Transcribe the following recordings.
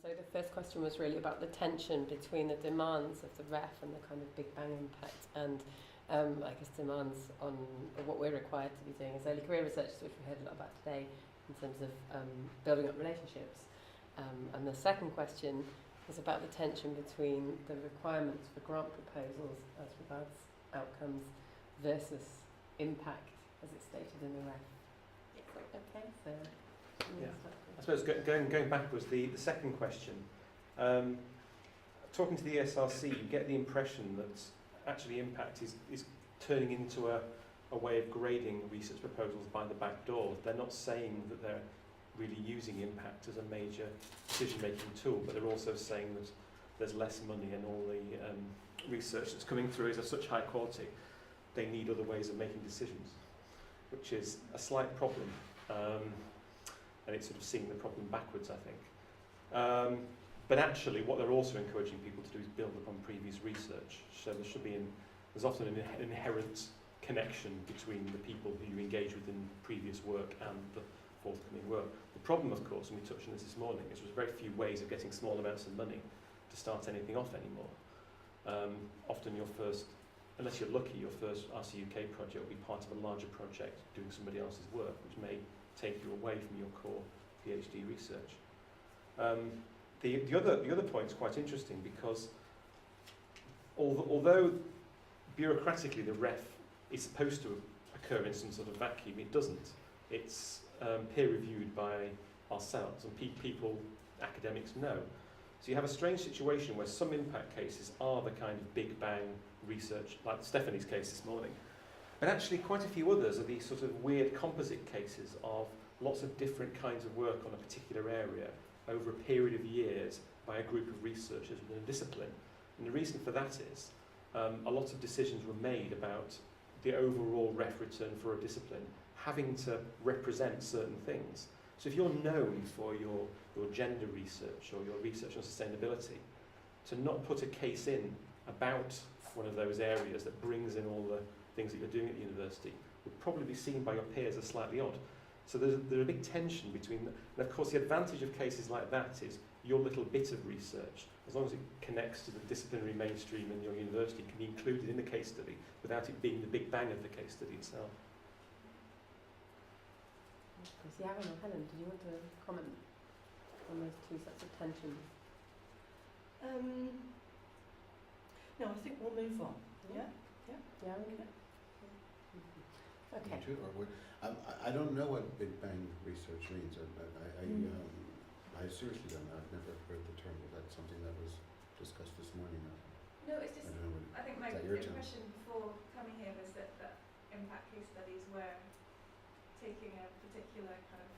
So the first question was really about the tension between the demands of the REF and the kind of Big Bang impact, and I guess demands on what we're required to be doing as early career researchers, which we heard a lot about today in terms of building up relationships. And the second question was about the tension between the requirements for grant proposals as regards outcomes versus impact as it's stated in the REF. Okay, so yeah. I suppose going backwards, the second question, talking to the ESRC, you get the impression that actually impact is turning into a way of grading research proposals by the back door. They're not saying that they're really using impact as a major decision-making tool, but they're also saying that there's less money and all the research that's coming through is of such high quality, they need other ways of making decisions, which is a slight problem. And it's sort of seeing the problem backwards, I think. But actually, what they're also encouraging people to do is build upon previous research. So there's often an inherent connection between the people who you engage with in previous work and the forthcoming work. The problem, of course, and we touched on this morning, is there's very few ways of getting small amounts of money to start anything off anymore. Often your first, unless you're lucky, your first RCUK project will be part of a larger project doing somebody else's work, which may take you away from your core PhD research. The other point is quite interesting because although bureaucratically the REF is supposed to occur in some sort of vacuum, it doesn't. It's peer reviewed by ourselves and people, academics know. So you have a strange situation where some impact cases are the kind of Big Bang research, like Stephanie's case this morning. But actually quite a few others are these sort of weird composite cases of lots of different kinds of work on a particular area over a period of years by a group of researchers within a discipline. And the reason for that is a lot of decisions were made about the overall REF return for a discipline having to represent certain things. So if you're known for your gender research or your research on sustainability, to not put a case in about one of those areas that brings in all the things that you're doing at the university would probably be seen by your peers as slightly odd. So there's a big tension between them. And of course the advantage of cases like that is your little bit of research, as long as it connects to the disciplinary mainstream in your university, can be included in the case study without it being the Big Bang of the case study itself. Yaron or Helen, did you want to comment on those two sets of tensions? No, I think we'll move on. Yeah? Yeah, okay. Okay. I don't know what Big Bang research means. I seriously don't know. I've never heard the term. Was that something that was discussed this morning? No, it's just, I think my impression term? before coming here was that impact case studies were taking a particular kind of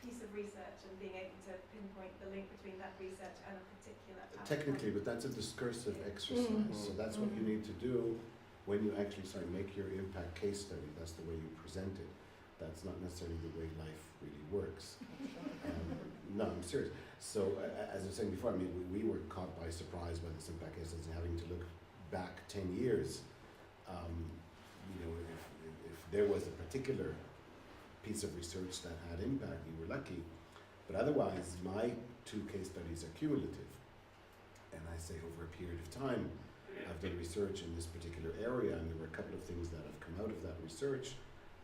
piece of research and being able to pinpoint the link between that research and a particular outcome. Technically, but that's a discursive exercise. So that's what you need to do when you actually make your impact case study. That's the way you present it. That's not necessarily the way life really works. No, I'm serious. So as I was saying before, I mean, we were caught by surprise by this impact case study, having to look back 10 years. You know, if there was a particular piece of research that had impact, we were lucky. But otherwise, my two case studies are cumulative. And I say over a period of time, I've done research in this particular area, and there were a couple of things that have come out of that research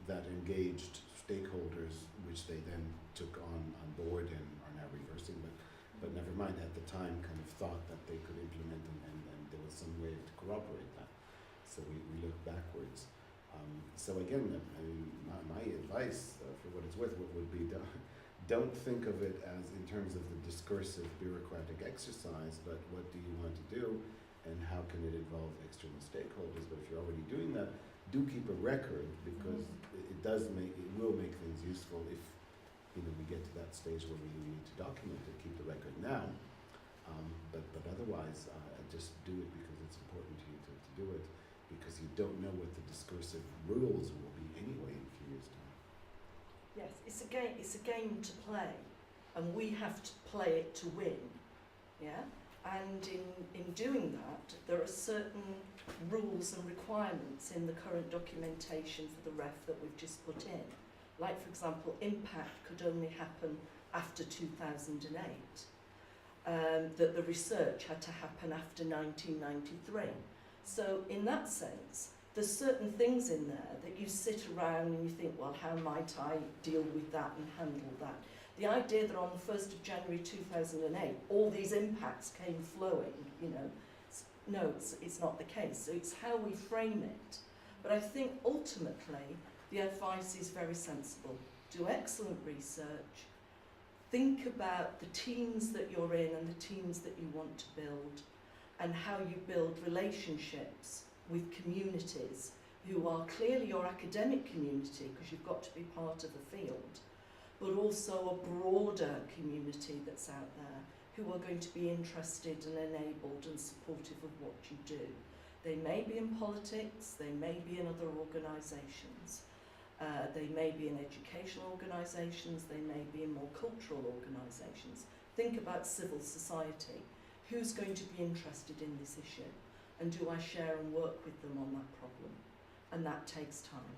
that engaged stakeholders, which they then took on board and are now reversing. But never mind, at the time kind of thought that they could implement and there was some way to corroborate that. So we look backwards. So again, I mean, my advice, for what it's worth, would be don't think of it as in terms of the discursive bureaucratic exercise, but what do you want to do and how can it involve external stakeholders? But if you're already doing that, do keep a record, because it will make things useful if we get to that stage where we need to document it. Keep the record now, but otherwise, just do it because it's important to you to do it, because you don't know what the discursive rules will be anyway in a few years' time. Yes, it's a game to play, and we have to play it to win. Yeah? And in doing that, there are certain rules and requirements in the current documentation for the REF that we've just put in. Like, for example, impact could only happen after 2008. that the research had to happen after 1993. So in that sense, there's certain things in there that you sit around and you think, well, how might I deal with that and handle that? The idea that on the 1st of January 2008, all these impacts came flowing, you know, no, it's not the case. So it's how we frame it. But I think ultimately, the advice is very sensible. Do excellent research. Think about the teams that you're in and the teams that you want to build, and how you build relationships with communities who are clearly your academic community, because you've got to be part of the field, but also a broader community that's out there who are going to be interested and enabled and supportive of what you do. They may be in politics, they may be in other organisations, they may be in educational organisations, they may be in more cultural organisations. Think about civil society. Who's going to be interested in this issue? And do I share and work with them on that problem? And that takes time.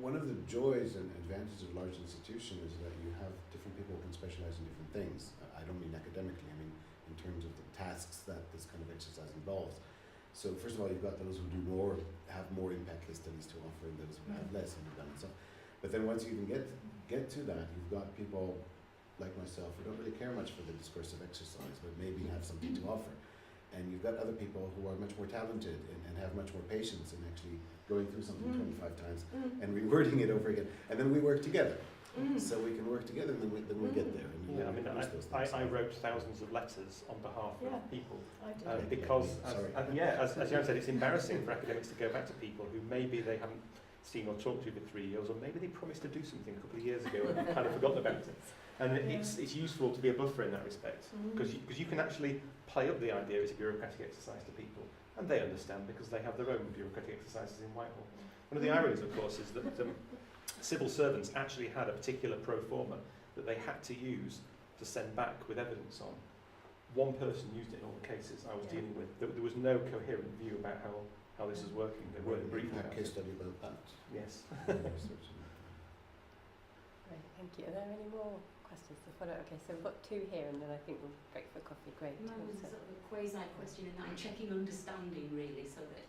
One of the joys and advantages of large institutions is that you have different people who can specialize in different things. I don't mean academically, I mean in terms of the tasks that this kind of exercise involves. So first of all, you've got those who do more, have more impact case studies to offer, and those who have less, and so. But then once you even get to that, you've got people like myself who don't really care much for the discursive exercise, but maybe have something to offer. And you've got other people who are much more talented and have much more patience in actually going through something 25 times and rewording it over again. And then we work together. So we can work together, and then we get there. And Yeah, I mean, I wrote thousands of letters on behalf of people I did. because, as Jan said, it's embarrassing for academics to go back to people who maybe they haven't seen or talked to for 3 years, or maybe they promised to do something a couple of years ago and kind of forgotten about it. And it's useful to be a buffer in that respect, because you can actually play up the idea as a bureaucratic exercise to people, and they understand because they have their own bureaucratic exercises in Whitehall. One of the ironies, of course, is that civil servants actually had a particular pro forma that they had to use to send back with evidence on. One person used it in all the cases I was dealing with. There was no coherent view about how this is working. They weren't briefed about case it. study about that. Yes. Great, thank you. Are there any more questions to follow? Okay, so we've got two here, and then I think we'll break for coffee. Great. Mine was sort of a quasi question, and I'm checking understanding really, so that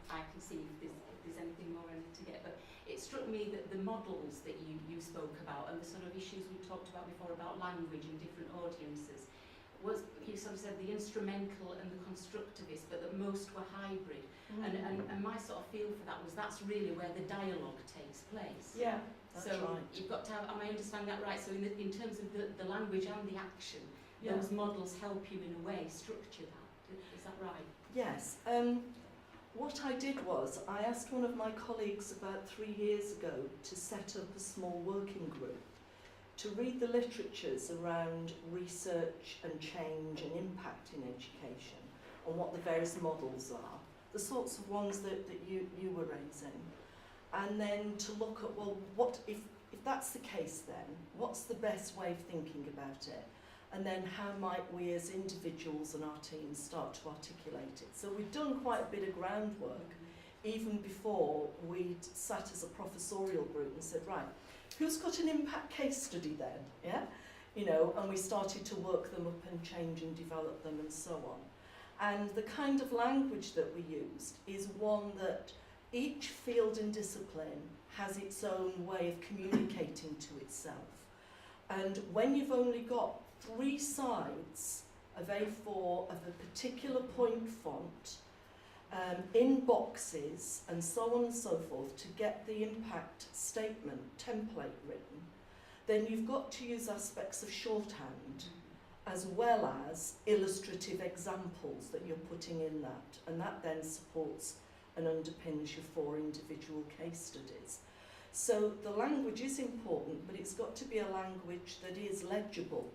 I can see if there's anything more to get. But it struck me that the models that you spoke about and the sort of issues we talked about before about language and different audiences was, you sort of said the instrumental and the constructivist, but that most were hybrid. And my sort of feel for that was that's really where the dialogue takes place. Yeah, that's so right. you've got to have, am I understanding that right? So in terms of the language and the action, those models help you in a way structure that. Is that right? Yes. What I did was I asked one of my colleagues about 3 years ago to set up a small working group to read the literatures around research and change and impact in education and what the various models are, the sorts of ones that you were raising, and then to look at, well, what if that's the case then, what's the best way of thinking about it? And then how might we as individuals and our teams start to articulate it? So we've done quite a bit of groundwork even before we'd sat as a professorial group and said, right, who's got an impact case study then? Yeah, you know, and we started to work them up and change and develop them and so on. And the kind of language that we used is one that each field and discipline has its own way of communicating to itself. And when you've only got 3 sides of A4 of a particular point font in boxes and so on and so forth to get the impact statement template written, then you've got to use aspects of shorthand as well as illustrative examples that you're putting in that, and that then supports and underpins your 4 individual case studies. So the language is important, but it's got to be a language that is legible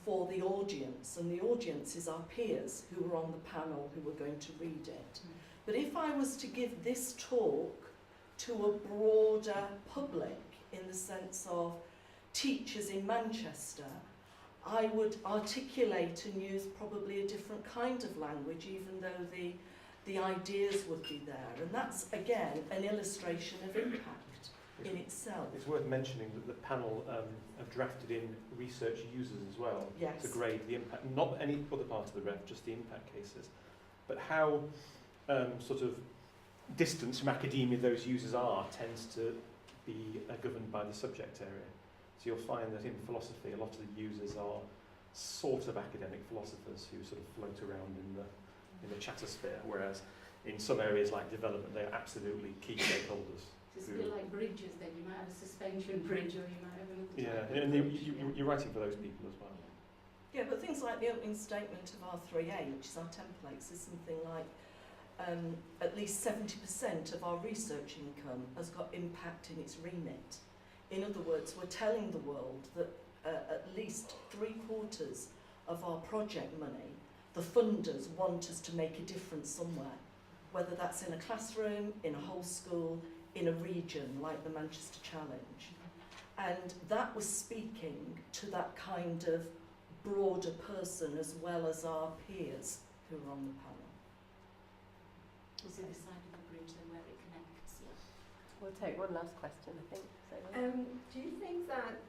for the audience, and the audience is our peers who are on the panel who are going to read it. But if I was to give this talk to a broader public in the sense of teachers in Manchester, I would articulate and use probably a different kind of language, even though the ideas would be there. And that's, again, an illustration of impact. in itself. It's worth mentioning that the panel have drafted in research users as well Yes. to grade the impact, not any other part of the ref, just the impact cases. But how sort of distant from academia those users are tends to be governed by the subject area. So you'll find that in philosophy, a lot of the users are sort of academic philosophers who sort of float around in the chatosphere, whereas in some areas like development, they are absolutely key stakeholders. It's a bit like bridges then, you might have a suspension bridge or you might have another Yeah, type of and bridge, you're writing for those people as well. Yeah, but things like the opening statement of R3A, which is our templates, is something like at least 70% of our research income has got impact in its remit. In other words, we're telling the world that at least 3/4 of our project money, the funders want us to make a difference somewhere, whether that's in a classroom, in a whole school, in a region like the Manchester Challenge. And that was speaking to that kind of broader person as well as our peers who are on the panel. Is it the side of the bridge then where it connects? Yeah. We'll take one last question, I think. So, Do you think that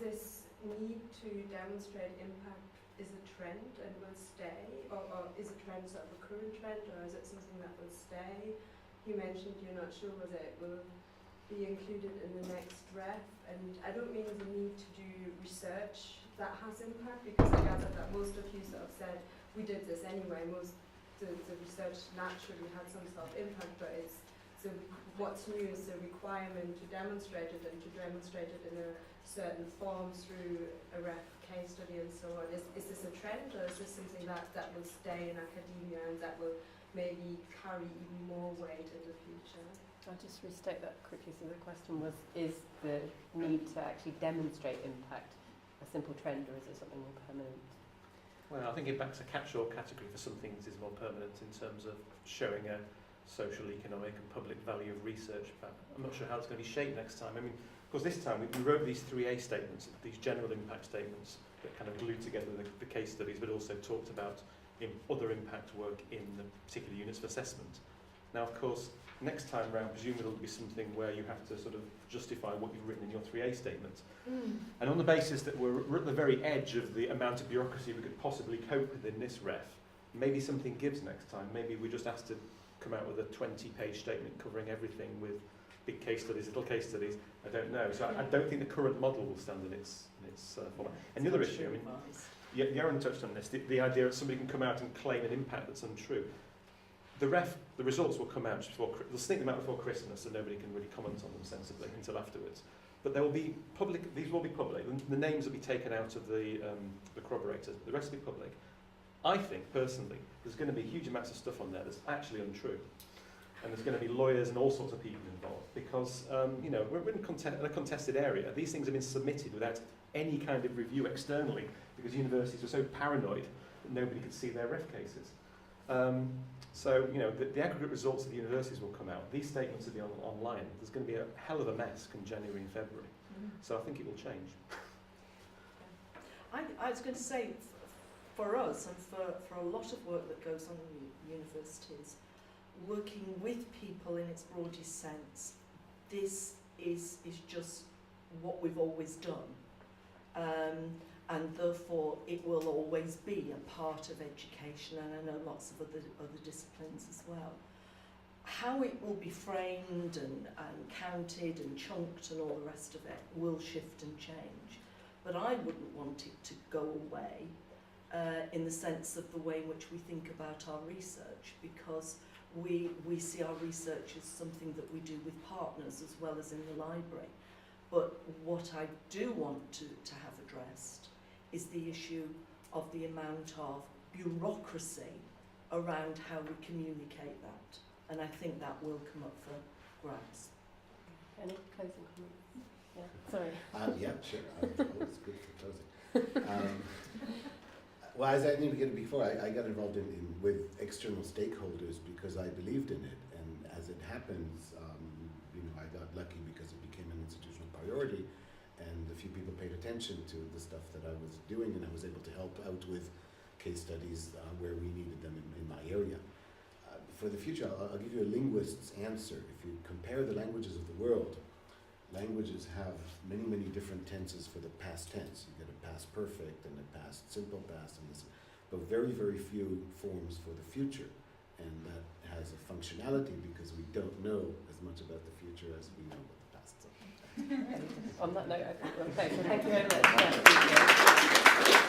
this need to demonstrate impact is a trend and will stay, or is a trend sort of a current trend, or is it something that will stay? You mentioned you're not sure whether it will be included in the next ref, and I don't mean the need to do research that has impact, because I gather that most of you sort of said we did this anyway. The research naturally had some sort of impact, but it's so what's new is the requirement to demonstrate it and to demonstrate it in a certain form through a ref case study and so on. Is this a trend, or is this something that will stay in academia and that will maybe carry even more weight in the future? I'll just restate that quickly. So the question was, is the need to actually demonstrate impact a simple trend, or is it something more permanent? Well, I think impact's a catch-all category for some things is more permanent in terms of showing a social, economic and public value of research. But I'm not sure how it's going to be shaped next time. I mean, of course, this time we wrote these 3A statements, these general impact statements that kind of glued together the case studies, but also talked about other impact work in the particular units of assessment. Now, of course, next time round, presumably it'll be something where you have to sort of justify what you've written in your 3A statement. And on the basis that we're at the very edge of the amount of bureaucracy we could possibly cope with in this ref, maybe something gives next time. Maybe we just asked to come out with a 20-page statement covering everything with big case studies, little case studies. I don't know. So I don't think the current model will stand in its format. And the other issue, I mean, Yaron touched on this, the idea that somebody can come out and claim an impact that's untrue. The results will come out just before, they'll sneak them out before Christmas, so nobody can really comment on them sensibly until afterwards. But they will be public, these will be public, the names will be taken out of the corroborators, but the rest will be public. I think, personally, there's going to be huge amounts of stuff on there that's actually untrue. And there's going to be lawyers and all sorts of people involved, because, you know, we're in a contested area. These things have been submitted without any kind of review externally, because universities were so paranoid that nobody could see their ref cases. So, you know, the aggregate results of the universities will come out. These statements will be online. There's going to be a hell of a mess come January and February. So I think it will change. I was going to say, for us and for a lot of work that goes on in universities, working with people in its broadest sense, this is just what we've always done. And therefore it will always be a part of education, and I know lots of other disciplines as well. How it will be framed and counted and chunked and all the rest of it will shift and change. But I wouldn't want it to go away in the sense of the way in which we think about our research, because we see our research as something that we do with partners as well as in the library. But what I do want to have addressed is the issue of the amount of bureaucracy around how we communicate that. And I think that will come up for grabs. Any closing comments? Yeah, sorry. Yeah, sure. Always good for closing. Well, as I indicated before, I got involved with external stakeholders because I believed in it. And as it happens, you know, I got lucky because it became an institutional priority, and a few people paid attention to the stuff that I was doing, and I was able to help out with case studies where we needed them in my area. For the future, I'll give you a linguist's answer. If you compare the languages of the world, languages have many, many different tenses for the past tense. You get a past perfect and a past simple past, and this, but very, very few forms for the future. And that has a functionality because we don't know as much about the future as we know about the past. So. On that note, I think we'll close. So thank you very much. Yeah, thank you.